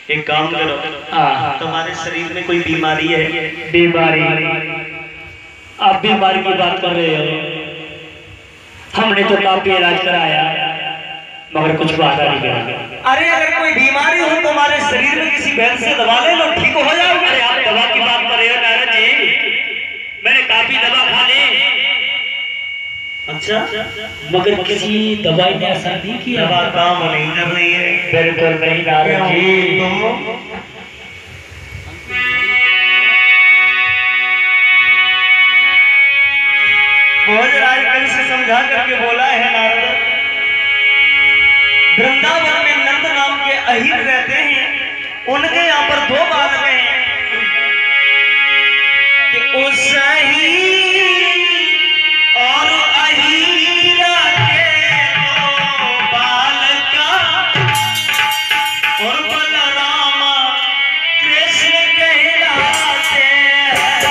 एक काम करो, तुम्हारे शरीर में कोई बीमारी है? बीमारी? आप बीमारी की बात कर रहे हो? हमने तो काफी इलाज कराया मगर कुछ फायदा नहीं किया। अरे अगर कोई बीमारी हो तुम्हारे शरीर में किसी वैद्य से दवा ले लो, ठीक हो जाओगे। अरे आप दवा की बात कर रहे हो नारद जी? मैंने काफी दवा खा ली। अच्छा, मगर किसी दवाई ने असर नहीं किया। दवा काम नहीं कर रही है। बिल्कुल नहीं नारद जी। भोजराज कल से समझा करके बोला है नारद, वृंदावन में नंद नाम के अहीर रहते हैं, उनके यहाँ पर दो बालक हैं कि उस अहीर और अहीरा के दो बालका और बलरामा कृष्ण कहलाते हैं।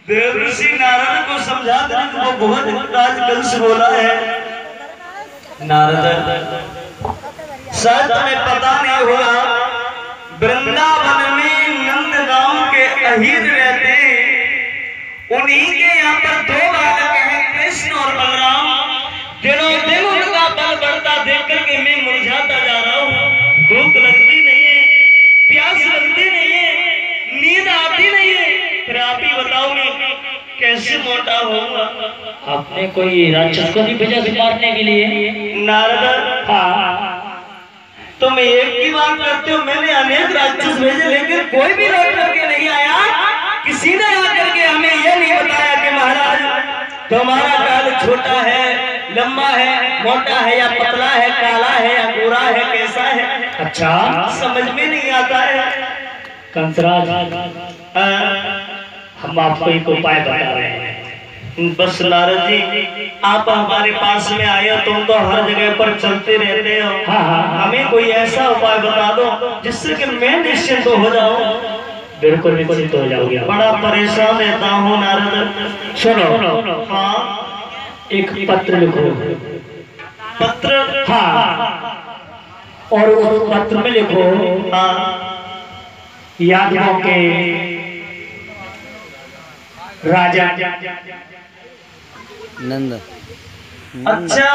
देवर्षि नारद को समझा देने को बहुत राजकल से बोला है। नारद, शायद तुम्हें पता नहीं होगा, वृंदावन में नंद नाम के अहीर रहते हैं, उन्हीं के यहाँ पर दो बालक हैं, कृष्ण और बलराम। दिनों दिन उनका बल बढ़ता देख करके मैं मुरझाता जा रहा हूँ। भूख लगती नहीं है, प्यास लगती नहीं है, नींद आती नहीं है। फिर आप ही बताओगे कैसे मोटा होगा? आपने कोई राक्षस को नहीं भेजा से मारने के लिए? नारद, हाँ, तुम एक की बात करते हो, मैंने अनेक राक्षस भेजे लेकिन कोई भी लौट करके नहीं आया। किसी ने आकर के हमें यह नहीं बताया कि महाराज तुम्हारा काल छोटा है, लंबा है, मोटा है या पतला है, काला है या गोरा है, कैसा है? अच्छा, समझ में नहीं आता है। कंसराज, हम आपको एक उपाय बता रहे हैं। बस नारद जी, आप हमारे पास में आए हो, तुम तो हर जगह पर चलते रहते हो। हाँ, हमें कोई ऐसा उपाय बता दो जिससे कि मैं निश्चिंत हो जाऊं। बिल्कुल निश्चिंत हो जाओगे। बड़ा परेशान रहता हूँ नारद। सुनो, हाँ, एक पत्र लिखो। पत्र? हाँ, और उस पत्र में लिखो, हाँ, यादवों के राजा नंद। अच्छा,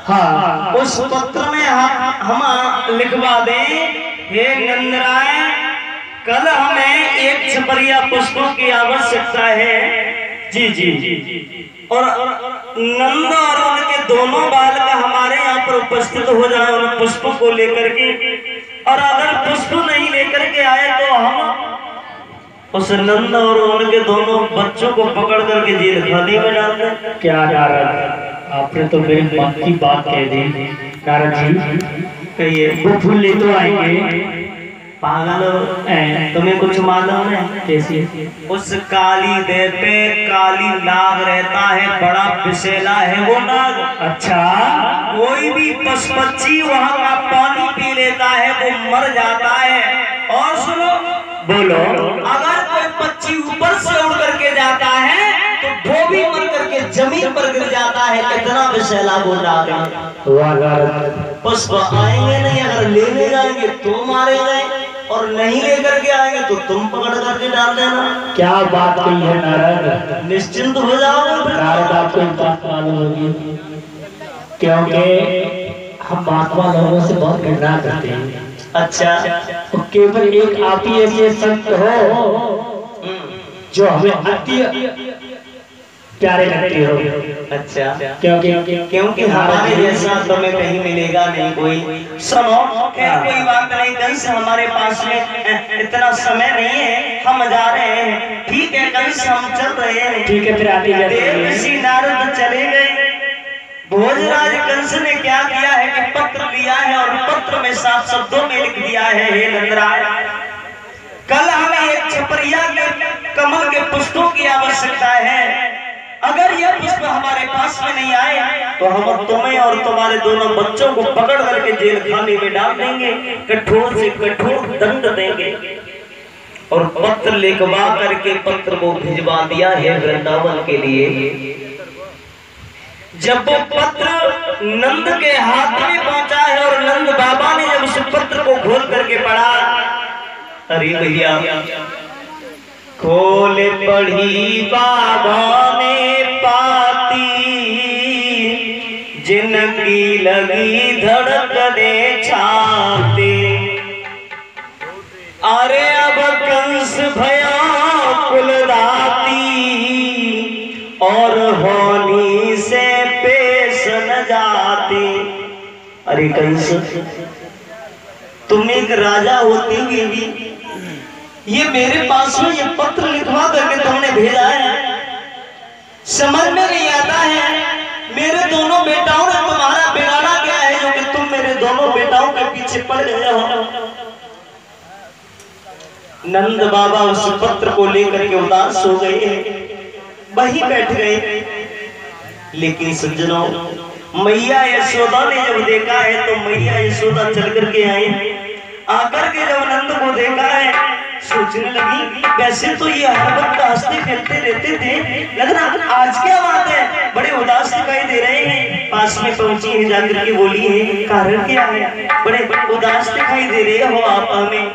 हाँ, उस पत्र में हम लिखवा दें, हे नंदराय, कल हमें एक छपरिया पुष्पों की आवश्यकता है। जी जी जी। और नंद और उनके दोनों बालक हमारे यहाँ पर उपस्थित हो जाए उन पुष्पों को लेकर के। और अगर पुष्प नहीं लेकर के आए तो हम उस नंद और उनके दोनों बच्चों को पकड़ करके जेल खाने में डाल दें। क्या नारद, आपने तो मेरे मन की बात कह दी। नारद जी, कहिए। वो फूल ले तो आएंगे। पागल हो, तुम्हें कुछ मालूम है? कैसी? उस काली देह पे काली नाग रहता है, बड़ा विषैला है वो नाग। अच्छा, कोई भी पशु पक्षी वहाँ का पानी पी लेता है वो मर जाता है। और सुनो, बोलो, अगर कोई पक्षी ऊपर से उड़ करके जाता है तो वो भी मर करके जमीन पर गिर जाता है। इतना विषैला वो नाग है। वाह नारद, पुष्प आएंगे नहीं, अगर लेने जाएंगे तो मारे गए। और नहीं लेकर के आएंगे तो तुम पकड़ करके डाल देना। क्या बात कही है नारद, निश्चिंत हो जाओगे। नारद आपको एक बात मालूम होगी, क्योंकि हम महात्मा लोगों से बहुत घृणा करते हैं। अच्छा, तो केवल एक आप ही ऐसे संत हो जो हमें अति प्यारे लगते हो। अच्छा, क्योंकि हमारे जैसा तुम्हें कहीं मिलेगा नहीं कोई। सुनो, खैर कोई बात नहीं, कल से हमारे पास में इतना समय नहीं है, हम जा रहे हैं। ठीक है, कल से हम चल रहे हैं। ठीक है, फिर आते देवर्षि नारद चले गए। भोजराज कंस ने क्या किया है कि पत्र लिया है और पत्र में साफ शब्दों में लिख दिया है, हे नंदराय, कल हमें एक छपरिया के कमल के पुष्पों की आवश्यकता है। अगर यह पुष्प हमारे पास में नहीं आए तो हम तुम्हें और तुम्हारे दोनों बच्चों को पकड़ करके जेल खाने में डाल देंगे, कठोर से कठोर दंड देंगे। और पत्र लिखवा करके पत्र को भिजवा दिया है वृंदावन के लिए। जब वो पत्र नंद के हाथ में पहुंचा है और नंद बाबा ने जब उस पत्र को खोल करके पढ़ा, अरे भैया, खोल पढ़ी बाबा ने पाती, जिनकी लगी धड़कने छाती। अरे अब कंस भया कुलदाती, और होनी से पेश न जाती। अरे कंस, तुम एक राजा होते हुए भी ये मेरे पास में ये पत्र लिखवा करके तुमने भेजा है, समझ में नहीं आता है। मेरे दोनों बेटाओं ने तुम्हारा बिगाड़ा क्या है जो कि तुम मेरे दोनों बेटाओं के पीछे पड़ गए हो। नंद बाबा उस पत्र को लेकर के उदास हो गए, वहीं बैठ गए। लेकिन सज्जनों, मैया यशोदा ने जब देखा है तो मैया यशोदा चल करके आई। आकर के जब नंद को देखा है, सोचने लगी, वैसे तो ये हर वक्त हंसते खेलते रहते थे, लेकिन आज क्या बात है, बड़े उदास दिखाई दे रहे हैं। पास में पहुंची है, जाकर के बोली है, कारण क्या है, बड़े उदास दिखाई दे रहे हो आप हमें।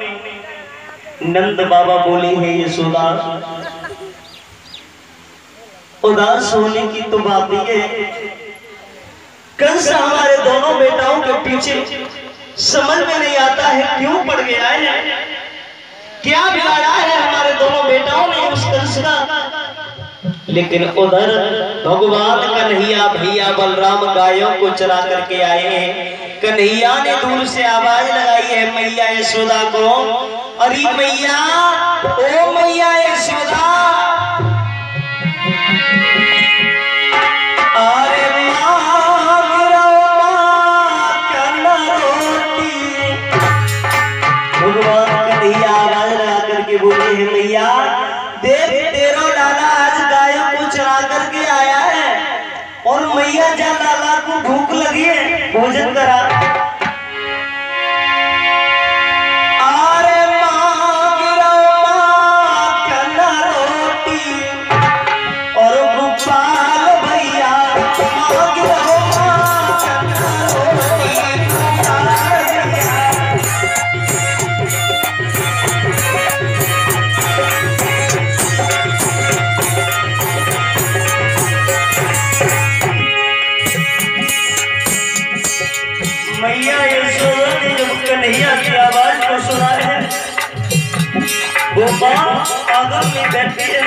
नंद बाबा बोले हैं, यशोदा, उदास होने की तो बात ही है, कंस हमारे दोनों बेटाओं के पीछे समझ में नहीं आता है क्यों पड़ गया है, क्या बिगाड़ा है हमारे दोनों बेटाओं ने उस कंस का। लेकिन उधर भगवान कन्हैया भैया बलराम गायों को चरा करके आए हैं। कन्हैया ने दूर से आवाज लगाई है मैया यशोदा को, अरे मैया, ओ मैया यशोदा, मैया देख, तेरा लाला आज गायों को चरा करके आया है और मैया जा लाला को भूख लगी है, भोजन करा। अरे माँ चना रोटी और गोपाल भैया, मैया यशोदा ने जब कन्हैया की आवाज को सुना है, वो माँ आंगन में बैठी है।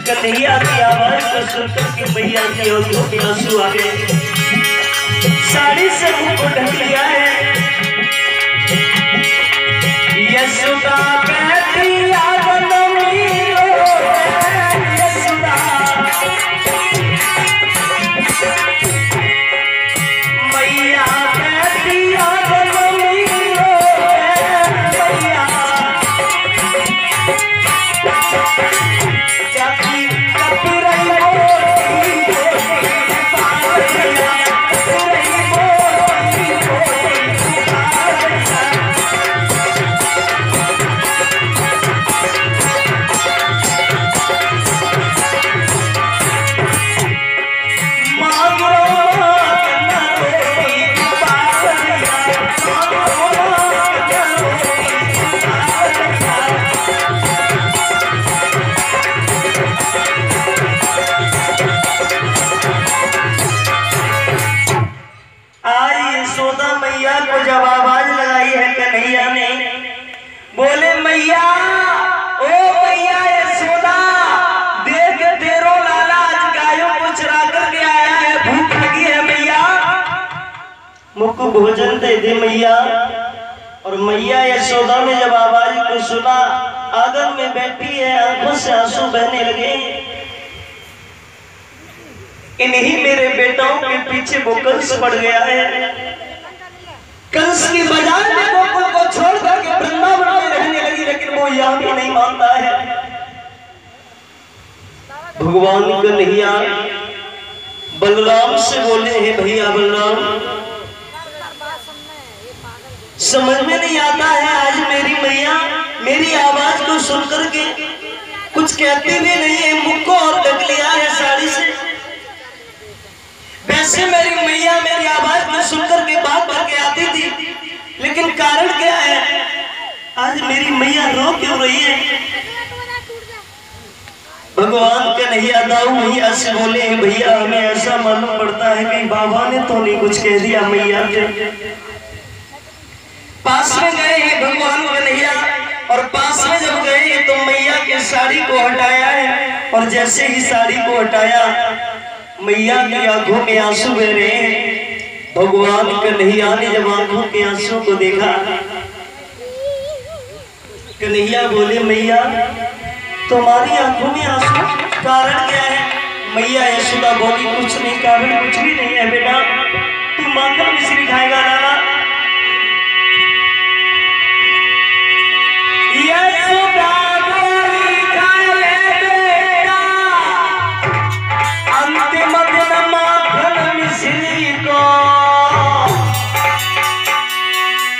कन्हैया की आवाज को सुनकर के मैया की आंखों में आंसू आ गए, साड़ी से मुंह को ढक लिया है। यशोदा कहती आंगन में रो, यशोदा मैया कहती आंगन में रो, मैया जाती कपी रही मोती भोजन दे दे मैया। और मैया यशोदा ने जब आवाज को सुना, आंगन में बैठी है, आंखों से आंसू बहने लगे। इन्हीं मेरे बेटाओं के पीछे वो कंस पड़ गया है। कंस की बाजार में गोकुल को छोड़ करके वृंदावन में रहने लगी, लेकिन वो यह भी नहीं मानता है। भगवान कन्हैया बलराम से बोले हैं, भैया बलराम समझ में नहीं आता है, आज मेरी मैया मेरी आवाज को सुनकर के कुछ कहती भी नहीं है, मुख को और ढक लिया है साड़ी से। वैसे मेरी मैया मेरी आवाज को सुनकर के बात करके आती थी, लेकिन कारण क्या है, आज मेरी मैया रो क्यों रही है। भगवान कन्हैया दाऊ मैया से बोले हैं, भैया हमें ऐसा मालूम पड़ता है कि बाबा ने तो नहीं कुछ कह दिया मैया के। पास में गए हैं भगवान कन्हैया, और पास में जब गए तो मैया की साड़ी को हटाया है, और जैसे ही साड़ी को हटाया मैया की आंखों में आंसू बह रहे हैं। भगवान कन्हैया ने जब आंखों के आंसू को देखा, कन्हैया बोले मैया तुम्हारी आंखों में आंसू, कारण क्या है। मैया यशोदा बोली कुछ नहीं, कारण कुछ भी नहीं है बेटा, तू माखन मिश्री खाएगा लाला। यशोदा बोली खा ले बेटा, अंतिम दिन माखन मिश्री को,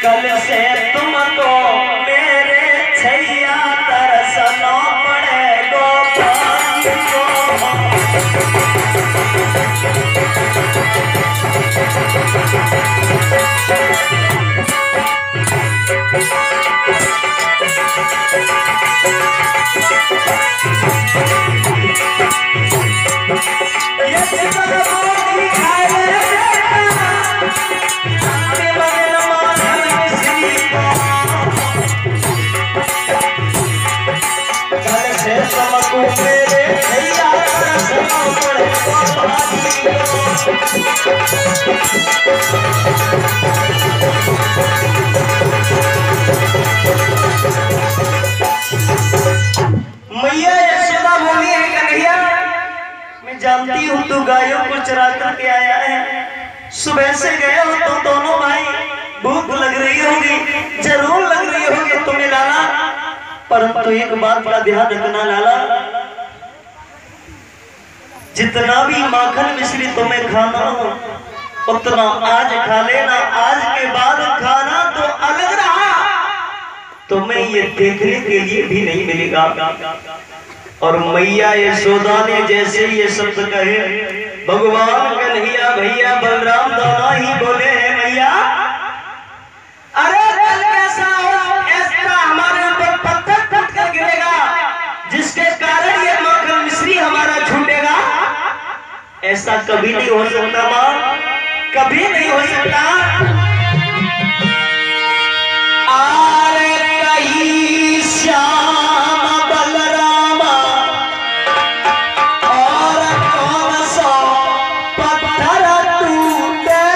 कल से तुमको मेरे छैया तरसना पड़ेगा मैया यशोदा बोली है, कन्हैया मैं जानती हूँ तू गायों को चरा करके आया है, सुबह से गए हो तो दोनों भाई भूख लग रही होगी, जरूर लग रही होगी तुम्हें लाला, परंतु एक बात का ध्यान रखना लाला, जितना भी माखन मिश्री तुम्हें खाना हो उतना आज खा लेना, आज के बाद खाना तो अलग रहा, तुम्हें ये देखने के लिए भी नहीं मिलेगा। और मैया यशोदा ने जैसे ये शब्द कहे, भगवान कन्हैया भैया बलराम दोनों ही बोले हैं, मैया अरे कल कैसा हो, ऐसा हमारे ऊपर पत्थर फट कर गिरेगा जिसके कारण ये माखन मिश्री हमारा छूटेगा। ऐसा कभी नहीं हो सकता माँ, कभी नहीं हो सकता। आरे कहीं श्याम बलरामा और कौन सा पत्थर टूटे,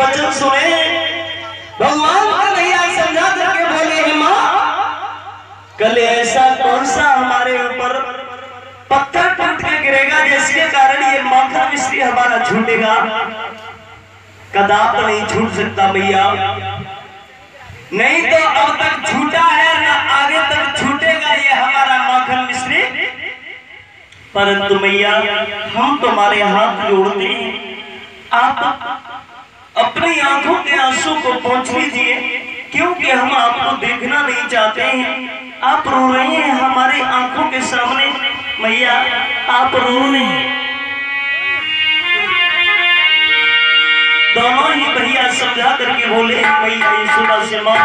वचन सुने। भगवान कन्हैया समझा करके बोले हे माँ, कल ऐसा कौन सा हमारे ऊपर पत्थर टूट के गिरेगा जिसके कारण ये माखन मिश्री हमारा छूटेगा? कदाप नहीं छूट सकता भैया, नहीं तो अब तक छूटा है ना आगे तक छूटेगा ये हमारा माखन मिश्री। परंतु मैया हम तुम्हारे हाथ जोड़ते हैं, आप अपनी आंखों के आंसू को पोंछ लीजिए, क्योंकि हम आपको देखना नहीं चाहते हैं। आप रो रहे हैं हमारे आंखों के सामने, मैया आप रो रहे हैं। दोनों ही भैया समझा करके बोले मैया यशोदा से मां,